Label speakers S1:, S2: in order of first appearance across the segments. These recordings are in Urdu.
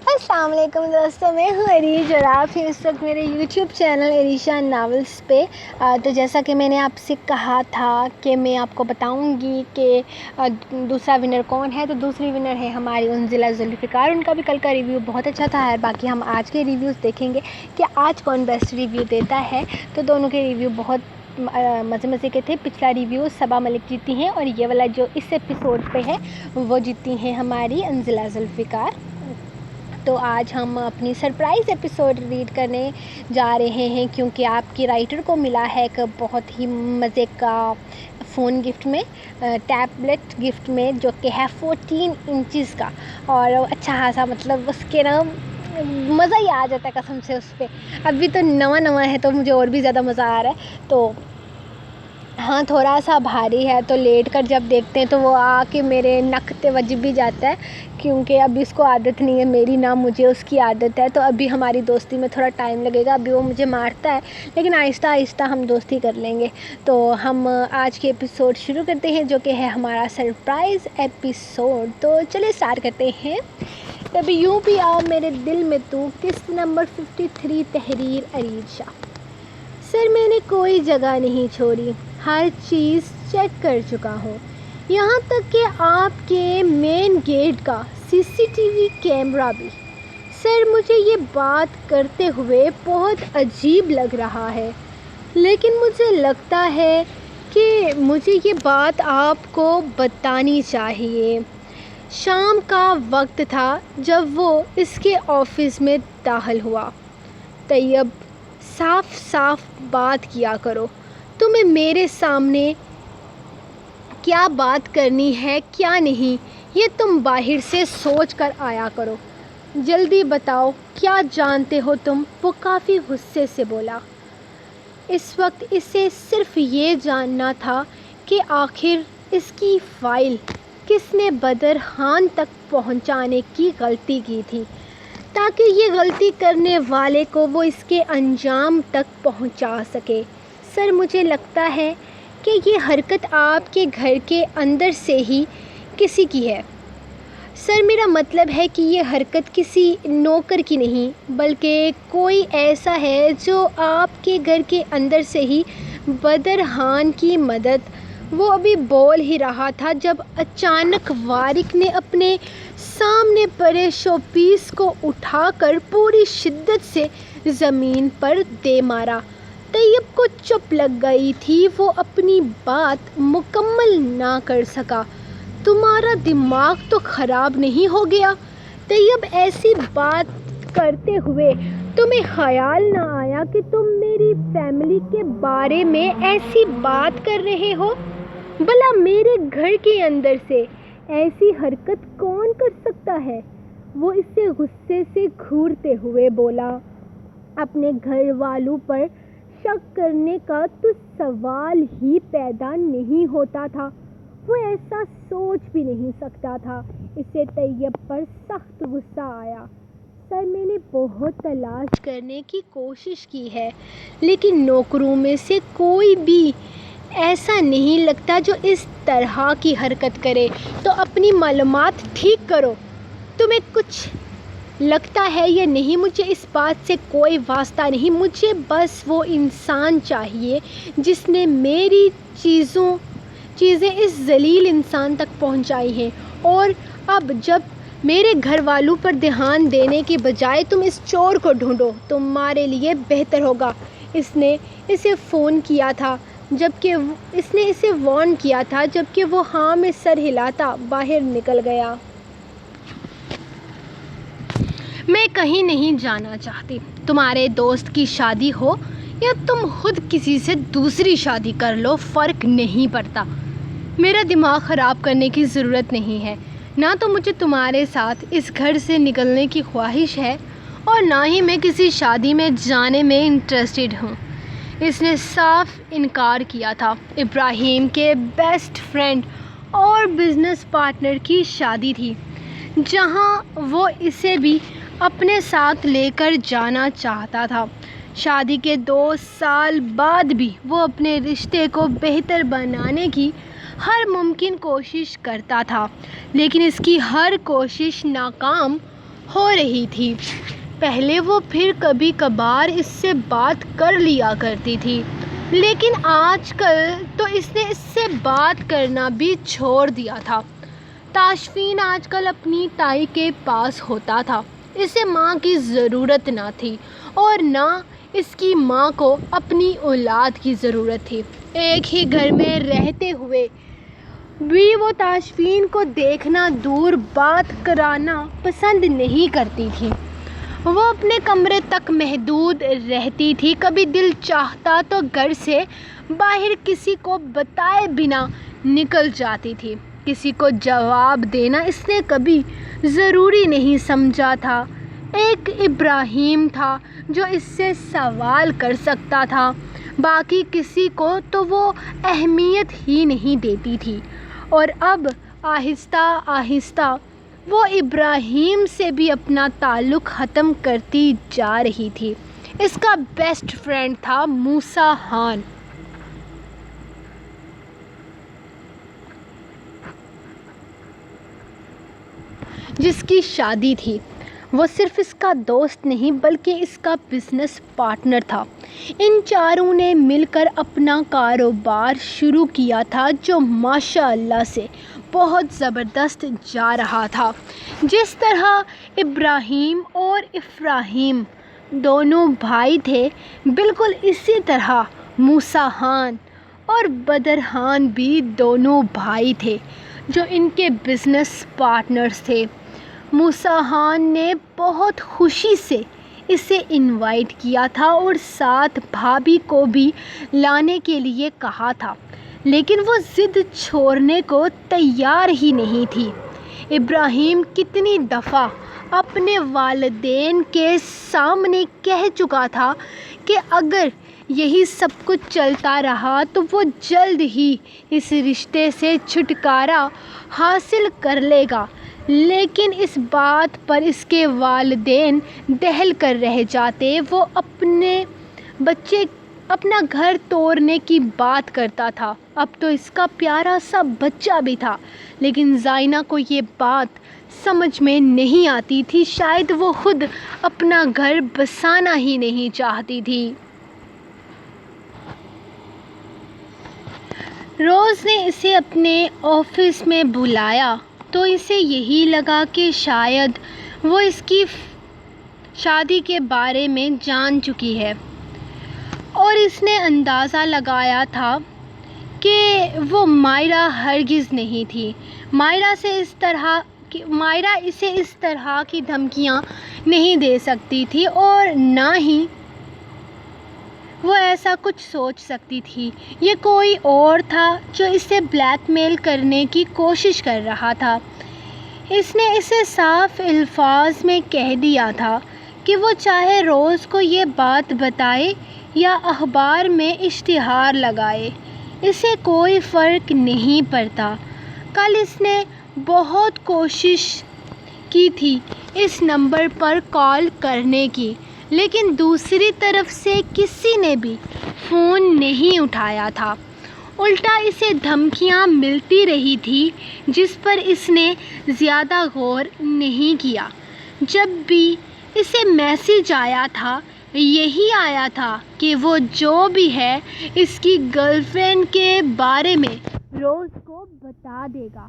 S1: السلام علیکم دوستوں، میں ہوں عریش اور آپ ہیں اس وقت میرے یوٹیوب چینل عریشہ ناولس پہ۔ تو جیسا کہ میں نے آپ سے کہا تھا کہ میں آپ کو بتاؤں گی کہ دوسرا ونر کون ہے، تو دوسری ونر ہے ہماری انزلہ ذوالفقار۔ ان کا بھی کل کا ریویو بہت اچھا تھا، باقی ہم آج کے ریویوز دیکھیں گے کہ آج کون بیسٹ ریویو دیتا ہے۔ تو دونوں کے ریویو بہت مزے کے تھے۔ پچھلا ریویو صبا ملک جیتی ہیں اور یہ والا جو اس ایپیسوڈ پہ ہے وہ جیتی ہیں ہماری انزلہ ذوالفقار۔ تو آج ہم اپنی سرپرائز ایپیسوڈ ریڈ کرنے جا رہے ہیں، کیونکہ آپ کی رائٹر کو ملا ہے ایک بہت ہی مزے کا فون گفٹ میں، ٹیبلٹ گفٹ میں، جو کہ ہے 14 انچز کا، اور اچھا خاصا مطلب اس کے نا مزہ ہی آ جاتا ہے قسم سے اس پہ۔ ابھی تو نواں ہے تو مجھے اور بھی زیادہ مزہ آ رہا ہے۔ تو ہاں تھوڑا سا بھاری ہے، تو لیٹ کر جب دیکھتے ہیں تو وہ آ کے میرے نک تے وج بھی جاتا ہے، کیونکہ ابھی اس کو عادت نہیں ہے میری، نہ مجھے اس کی عادت ہے۔ تو ابھی ہماری دوستی میں تھوڑا ٹائم لگے گا، ابھی وہ مجھے مارتا ہے لیکن آہستہ آہستہ ہم دوستی کر لیں گے۔ تو ہم آج کے ایپیسوڈ شروع کرتے ہیں، جو کہ ہے ہمارا سرپرائز ایپیسوڈ۔ تو چلے اسٹارٹ کرتے ہیں۔ کبھی یوں بھی آؤ میرے دل میں تو، قسط نمبر 53، تحریر عریشہ۔ سر میں نے کوئی جگہ نہیں چھوڑی، ہر چیز چیک کر چکا ہوں، یہاں تک کہ آپ کے مین گیٹ کا CCTV کیمرہ بھی۔ سر مجھے یہ بات کرتے ہوئے بہت عجیب لگ رہا ہے، لیکن مجھے لگتا ہے کہ مجھے یہ بات آپ کو بتانی چاہیے۔ شام کا وقت تھا جب وہ اس کے آفس میں داخل ہوا۔ طیب، صاف بات کیا کرو، تمہیں میرے سامنے کیا بات کرنی ہے کیا نہیں، یہ تم باہر سے سوچ کر آیا کرو۔ جلدی بتاؤ کیا جانتے ہو تم، وہ کافی غصے سے بولا۔ اس وقت اسے صرف یہ جاننا تھا کہ آخر اس کی فائل کس نے بدر خان تک پہنچانے کی غلطی کی تھی، تاکہ یہ غلطی کرنے والے کو وہ اس کے انجام تک پہنچا سکے۔ سر مجھے لگتا ہے کہ یہ حرکت آپ کے گھر کے اندر سے ہی کسی کی ہے۔ سر میرا مطلب ہے کہ یہ حرکت کسی نوکر کی نہیں، بلکہ کوئی ایسا ہے جو آپ کے گھر کے اندر سے ہی بدر خان کی مدد۔ وہ ابھی بول ہی رہا تھا جب اچانک وارق نے اپنے سامنے پڑے شو پیس کو اٹھا کر پوری شدت سے زمین پر دے مارا۔ طیب کو چپ لگ گئی تھی، وہ اپنی بات مکمل نہ کر سکا۔ تمہارا دماغ تو خراب نہیں ہو گیا؟ طیب، ایسی بات کرتے ہوئے تمہیں خیال نہ آیا کہ تم میری فیملی کے بارے میں ایسی بات کر رہے ہو؟ بھلا میرے گھر کے اندر سے ایسی حرکت کون کر سکتا ہے؟ وہ اسے غصے سے گھورتے ہوئے بولا۔ اپنے گھر والوں پر شک کرنے کا تو سوال ہی پیدا نہیں ہوتا تھا، وہ ایسا سوچ بھی نہیں سکتا تھا۔ اسے طیب پر سخت غصہ آیا۔ سر میں نے بہت تلاش کرنے کی کوشش کی ہے، لیکن نوکروں میں سے کوئی بھی ایسا نہیں لگتا جو اس طرح کی حرکت کرے۔ تو اپنی معلومات ٹھیک کرو، تمہیں کچھ لگتا ہے یا نہیں، مجھے اس بات سے کوئی واسطہ نہیں، مجھے بس وہ انسان چاہیے جس نے میری چیزیں اس ذلیل انسان تک پہنچائی ہیں، اور اب جب میرے گھر والوں پر دھیان دینے کے بجائے تم اس چور کو ڈھونڈو، تمہارے لیے بہتر ہوگا۔ اس نے اسے وارن کیا تھا جبکہ وہ ہاں میں سر ہلاتا باہر نکل گیا۔ میں کہیں نہیں جانا چاہتی، تمہارے دوست کی شادی ہو یا تم خود کسی سے دوسری شادی کر لو، فرق نہیں پڑتا۔ میرا دماغ خراب کرنے کی ضرورت نہیں ہے، نہ تو مجھے تمہارے ساتھ اس گھر سے نکلنے کی خواہش ہے اور نہ ہی میں کسی شادی میں جانے میں انٹرسٹڈ ہوں۔ اس نے صاف انکار کیا تھا۔ ابراہیم کے بیسٹ فرینڈ اور بزنس پارٹنر کی شادی تھی، جہاں وہ اسے بھی اپنے ساتھ لے کر جانا چاہتا تھا۔ شادی کے 2 سال بعد بھی وہ اپنے رشتے کو بہتر بنانے کی ہر ممکن کوشش کرتا تھا، لیکن اس کی ہر کوشش ناکام ہو رہی تھی۔ پہلے وہ پھر کبھی کبھار اس سے بات کر لیا کرتی تھی، لیکن آج کل تو اس نے اس سے بات کرنا بھی چھوڑ دیا تھا۔ تاشفین آج کل اپنی تائی کے پاس ہوتا تھا۔ اسے ماں کی ضرورت نہ تھی اور نہ اس کی ماں کو اپنی اولاد کی ضرورت تھی۔ ایک ہی گھر میں رہتے ہوئے بھی وہ تاشفین کو دیکھنا دور بات کرانا پسند نہیں کرتی تھی۔ وہ اپنے کمرے تک محدود رہتی تھی۔ کبھی دل چاہتا تو گھر سے باہر کسی کو بتائے بنا نکل جاتی تھی۔ کسی کو جواب دینا اس نے کبھی ضروری نہیں سمجھا تھا۔ ایک ابراہیم تھا جو اس سے سوال کر سکتا تھا، باقی کسی کو تو وہ اہمیت ہی نہیں دیتی تھی۔ اور اب آہستہ آہستہ وہ ابراہیم سے بھی اپنا تعلق ختم کرتی جا رہی تھی۔ اس کا بیسٹ فرینڈ تھا موسیٰ خان، جس کی شادی تھی۔ وہ صرف اس کا دوست نہیں بلکہ اس کا بزنس پارٹنر تھا۔ ان چاروں نے مل کر اپنا کاروبار شروع کیا تھا جو ماشاء اللہ سے بہت زبردست جا رہا تھا۔ جس طرح ابراہیم اور افراہیم دونوں بھائی تھے، بالکل اسی طرح موسیٰ خان اور بدر خان بھی دونوں بھائی تھے جو ان کے بزنس پارٹنرز تھے۔ موسیٰ خان نے بہت خوشی سے اسے انوائٹ کیا تھا اور ساتھ بھابھی کو بھی لانے کے لیے کہا تھا، لیکن وہ ضد چھوڑنے کو تیار ہی نہیں تھی۔ ابراہیم کتنی دفعہ اپنے والدین کے سامنے کہہ چکا تھا کہ اگر یہی سب کچھ چلتا رہا تو وہ جلد ہی اس رشتے سے چھٹکارا حاصل کر لے گا، لیکن اس بات پر اس کے والدین دہل کر رہ جاتے۔ وہ اپنا گھر توڑنے کی بات کرتا تھا۔ اب تو اس کا پیارا سا بچہ بھی تھا، لیکن زائنہ کو یہ بات سمجھ میں نہیں آتی تھی۔ شاید وہ خود اپنا گھر بسانا ہی نہیں چاہتی تھی۔ روز نے اسے اپنے آفس میں بلایا تو اسے یہی لگا کہ شاید وہ اس کی شادی کے بارے میں جان چکی ہے، اور اس نے اندازہ لگایا تھا کہ وہ مائرہ ہرگز نہیں تھی۔ مائرہ اسے اس طرح کی دھمکیاں نہیں دے سکتی تھی، اور نہ ہی وہ ایسا کچھ سوچ سکتی تھی۔ یہ کوئی اور تھا جو اسے بلیک میل کرنے کی کوشش کر رہا تھا۔ اس نے اسے صاف الفاظ میں کہہ دیا تھا کہ وہ چاہے روز کو یہ بات بتائے یا اخبار میں اشتہار لگائے، اسے کوئی فرق نہیں پڑتا۔ کل اس نے بہت کوشش کی تھی اس نمبر پر کال کرنے کی، لیکن دوسری طرف سے کسی نے بھی فون نہیں اٹھایا تھا۔ الٹا اسے دھمکیاں ملتی رہی تھی، جس پر اس نے زیادہ غور نہیں کیا۔ جب بھی اسے میسج آیا تھا، یہی آیا تھا کہ وہ جو بھی ہے اس کی گرل فرینڈ کے بارے میں روز کو بتا دے گا۔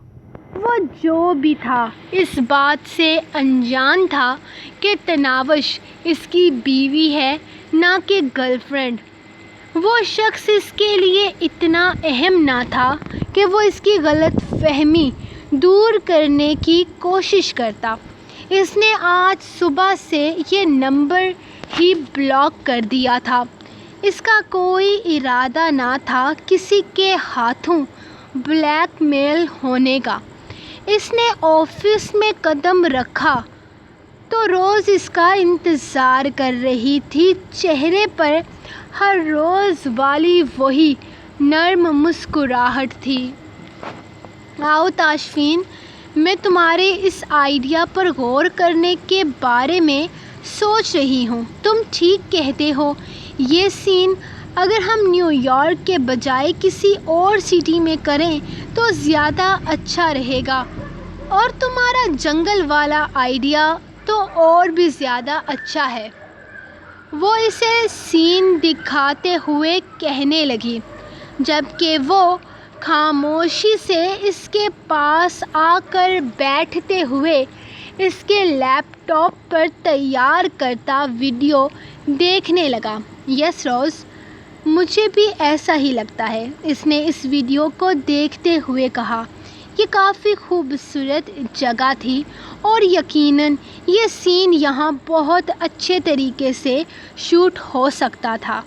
S1: وہ جو بھی تھا اس بات سے انجان تھا کہ تناوش اس کی بیوی ہے، نہ کہ گرل فرینڈ۔ وہ شخص اس کے لیے اتنا اہم نہ تھا کہ وہ اس کی غلط فہمی دور کرنے کی کوشش کرتا۔ اس نے آج صبح سے یہ نمبر ہی بلاک کر دیا تھا۔ اس کا کوئی ارادہ نہ تھا کسی کے ہاتھوں بلیک میل ہونے کا۔ اس نے آفس میں قدم رکھا تو روز اس کا انتظار کر رہی تھی۔ چہرے پر ہر روز والی وہی نرم مسکراہٹ تھی۔ آؤ تاشفین، میں تمہارے اس آئیڈیا پر غور کرنے کے بارے میں سوچ رہی ہوں۔ تم ٹھیک کہتے ہو، یہ سین اگر ہم نیو یارک کے بجائے کسی اور سٹی میں کریں تو زیادہ اچھا رہے گا، اور تمہارا جنگل والا آئیڈیا تو اور بھی زیادہ اچھا ہے۔ وہ اسے سین دکھاتے ہوئے کہنے لگی، جبکہ وہ خاموشی سے اس کے پاس آ کر بیٹھتے ہوئے اس کے لیپ ٹاپ پر تیار کردہ ویڈیو دیکھنے لگا۔ یس روز، مجھے بھی ایسا ہی لگتا ہے، اس نے اس ویڈیو کو دیکھتے ہوئے کہا۔ یہ کافی خوبصورت جگہ تھی اور یقیناً یہ سین یہاں بہت اچھے طریقے سے شوٹ ہو سکتا تھا۔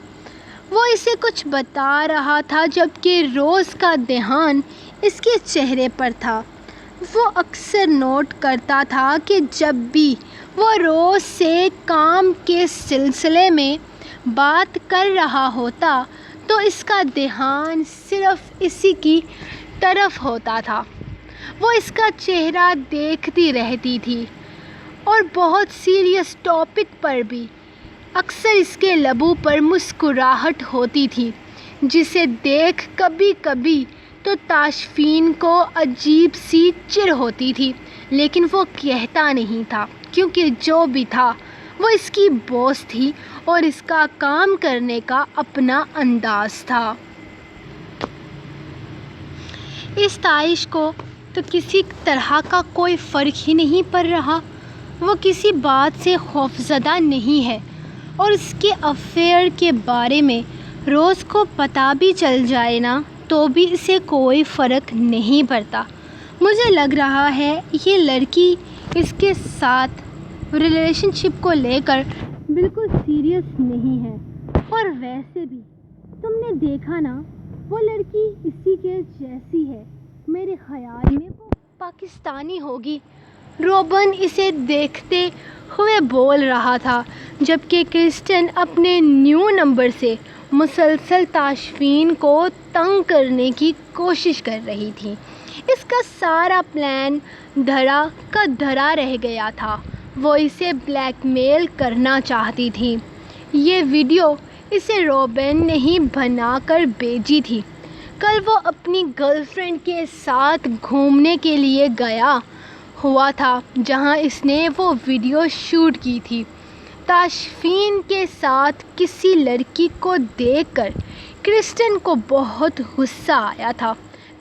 S1: وہ اسے کچھ بتا رہا تھا جبکہ روز کا دھیان اس کے چہرے پر تھا۔ وہ اکثر نوٹ کرتا تھا کہ جب بھی وہ روز سے کام کے سلسلے میں بات کر رہا ہوتا تو اس کا دھیان صرف اسی کی طرف ہوتا تھا۔ وہ اس کا چہرہ دیکھتی رہتی تھی اور بہت سیریس ٹاپک پر بھی۔ اکثر اس کے لبوں پر مسکراہٹ ہوتی تھی جسے دیکھ کبھی کبھی تو تاشفین کو عجیب سی چڑ ہوتی تھی، لیکن وہ کہتا نہیں تھا کیونکہ جو بھی تھا وہ اس کی باس تھی اور اس کا کام کرنے کا اپنا انداز تھا۔ اس تائش کو تو کسی طرح کا کوئی فرق ہی نہیں پڑ رہا۔ وہ کسی بات سے خوفزدہ نہیں ہے اور اس کے افیئر کے بارے میں روز کو پتہ بھی چل جائے نا تو بھی اسے کوئی فرق نہیں پڑتا۔ مجھے لگ رہا ہے یہ لڑکی اس کے ساتھ ریلیشن شپ کو لے کر بالکل سیریس نہیں ہے، اور ویسے بھی تم نے دیکھا نا، وہ لڑکی اسی کے جیسی ہے، میرے خیال میں وہ پاکستانی ہوگی۔ روبن اسے دیکھتے ہوئے بول رہا تھا جبکہ کرسٹن اپنے نیو نمبر سے مسلسل تاشفین کو تنگ کرنے کی کوشش کر رہی تھی۔ اس کا سارا پلان دھرا کا دھرا رہ گیا تھا۔ وہ اسے بلیک میل کرنا چاہتی تھی۔ یہ ویڈیو اسے روبن نے ہی بنا کر بھیجی تھی۔ کل وہ اپنی گرل فرینڈ کے ساتھ گھومنے کے لیے گیا ہوا تھا جہاں اس نے وہ ویڈیو شوٹ کی تھی۔ تاشفین کے ساتھ کسی لڑکی کو دیکھ کر کرسٹن کو بہت غصہ آیا تھا۔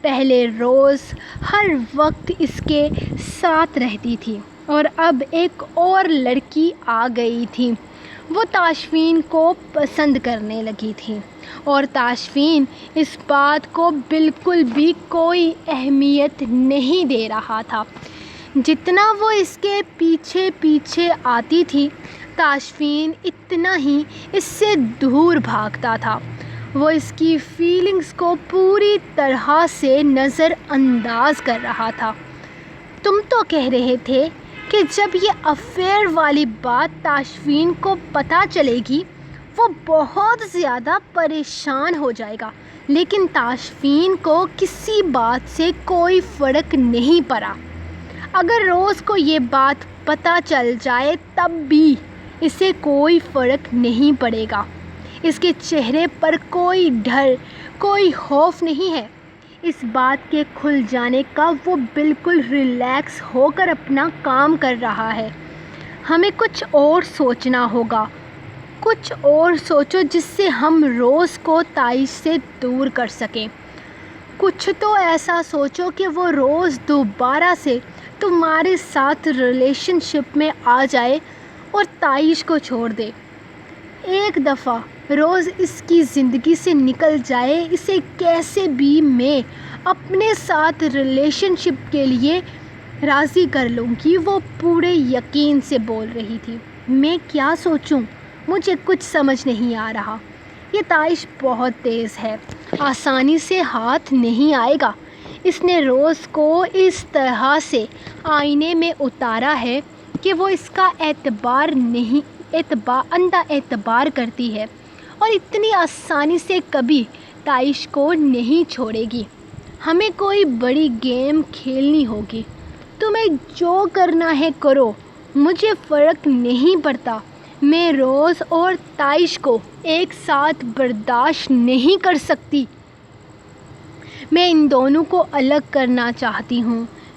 S1: پہلے روز ہر وقت اس کے ساتھ رہتی تھی اور اب ایک اور لڑکی آ گئی تھی۔ وہ تاشفین کو پسند کرنے لگی تھی اور تاشفین اس بات کو بالکل بھی کوئی اہمیت نہیں دے رہا تھا۔ جتنا وہ اس کے پیچھے پیچھے آتی تھی، تاشفین اتنا ہی اس سے دور بھاگتا تھا۔ وہ اس کی فیلنگز کو پوری طرح سے نظر انداز کر رہا تھا۔ تم تو کہہ رہے تھے کہ جب یہ افیئر والی بات تاشفین کو پتہ چلے گی وہ بہت زیادہ پریشان ہو جائے گا، لیکن تاشفین کو کسی بات سے کوئی فرق نہیں پڑا۔ اگر روز کو یہ بات پتہ چل جائے تب بھی اسے کوئی فرق نہیں پڑے گا۔ اس کے چہرے پر کوئی ڈر، کوئی خوف نہیں ہے۔ اس بات کے کھل جانے کا وہ بالکل ریلیکس ہو کر اپنا کام کر رہا ہے۔ ہمیں کچھ اور سوچنا ہوگا، کچھ اور سوچو جس سے ہم روز کو تائش سے دور کر سکیں۔ کچھ تو ایسا سوچو کہ وہ روز دوبارہ سے تمہارے ساتھ ریلیشن شپ میں آ جائے اور تائش کو چھوڑ دے۔ ایک دفعہ روز اس کی زندگی سے نکل جائے، اسے کیسے بھی میں اپنے ساتھ ریلیشن شپ کے لیے راضی کر لوں گی، وہ پورے یقین سے بول رہی تھی۔ میں کیا سوچوں؟ مجھے کچھ سمجھ نہیں آ رہا۔ یہ تائش بہت تیز ہے، آسانی سے ہاتھ نہیں آئے گا۔ اس نے روز کو اس طرح سے آئینے میں اتارا ہے کہ وہ اس کا اندھا اعتبار کرتی ہے اور اتنی آسانی سے کبھی تائش کو نہیں چھوڑے گی۔ ہمیں کوئی بڑی گیم کھیلنی ہوگی۔ تمہیں جو کرنا ہے کرو، مجھے فرق نہیں پڑتا۔ میں روز اور تائش کو ایک ساتھ برداشت نہیں کر سکتی۔ میں ان دونوں کو الگ کرنا چاہتی ہوں۔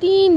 S1: 3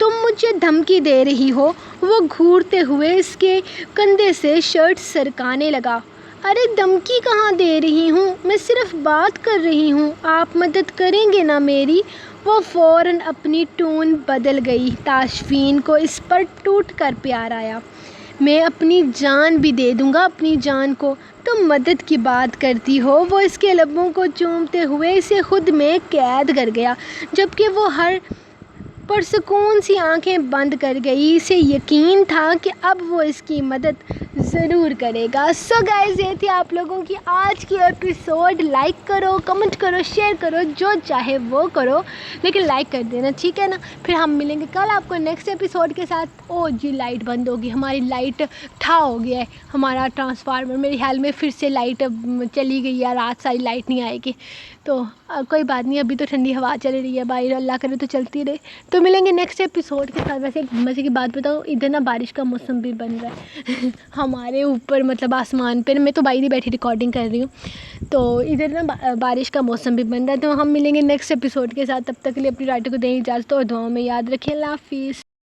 S1: تم مجھے دھمکی دے رہی ہو۔ وہ گھورتے ہوئے اس کے کندھے سے شرٹ سرکانے لگا۔ ارے دھمکی کہاں دے رہی ہوں، میں صرف بات کر رہی ہوں، آپ مدد کریں گے نا میری؟ وہ فوراً اپنی ٹون بدل گئی۔ تاشفین کو اس پر ٹوٹ کر پیار آیا۔ میں اپنی جان بھی دے دوں گا، اپنی جان کو، تم مدد کی بات کرتی ہو۔ وہ اس کے لبوں کو چومتے ہوئے اسے خود میں قید کر گیا، جبکہ وہ ہر پرسکون سی آنکھیں بند کر گئی۔ اسے یقین تھا کہ اب وہ اس کی مدد ضرور کرے گا۔ سو گائز، یہ تھی آپ لوگوں کی آج کی ایپیسوڈ۔ لائک کرو، کمنٹ کرو، شیئر کرو، جو چاہے وہ کرو، لیکن لائک کر دینا، ٹھیک ہے نا؟ پھر ہم ملیں گے کل آپ کو نیکسٹ ایپیسوڈ کے ساتھ۔ او جی، لائٹ بند ہوگی ہماری، لائٹ تھا ہو گیا ہے ہمارا ٹرانسفارمر، میرے خیال میں پھر سے لائٹ چلی گئی ہے، رات ساری لائٹ نہیں آئے گی، تو کوئی بات نہیں، ابھی تو ٹھنڈی ہوا چل رہی ہے باہر، اللہ کرے تو چلتی رہے۔ تو ملیں گے نیکسٹ ایپیسوڈ کے ساتھ۔ ویسے ایک مزے کی بات بتاؤ، ادھر نا بارش کا موسم بھی بن رہا ہے ہمارے اوپر، مطلب آسمان پہ، میں تو باہر ہی بیٹھی ریکارڈنگ کر رہی ہوں، تو ادھر نا بارش کا موسم بھی بن رہا ہے۔ تو ہم ملیں گے نیکسٹ ایپیسوڈ کے ساتھ، تب تک کے لیے اپنی رائٹر کو دیں اجازت اور دعاؤں میں یاد رکھیں۔ اللہ حافظ۔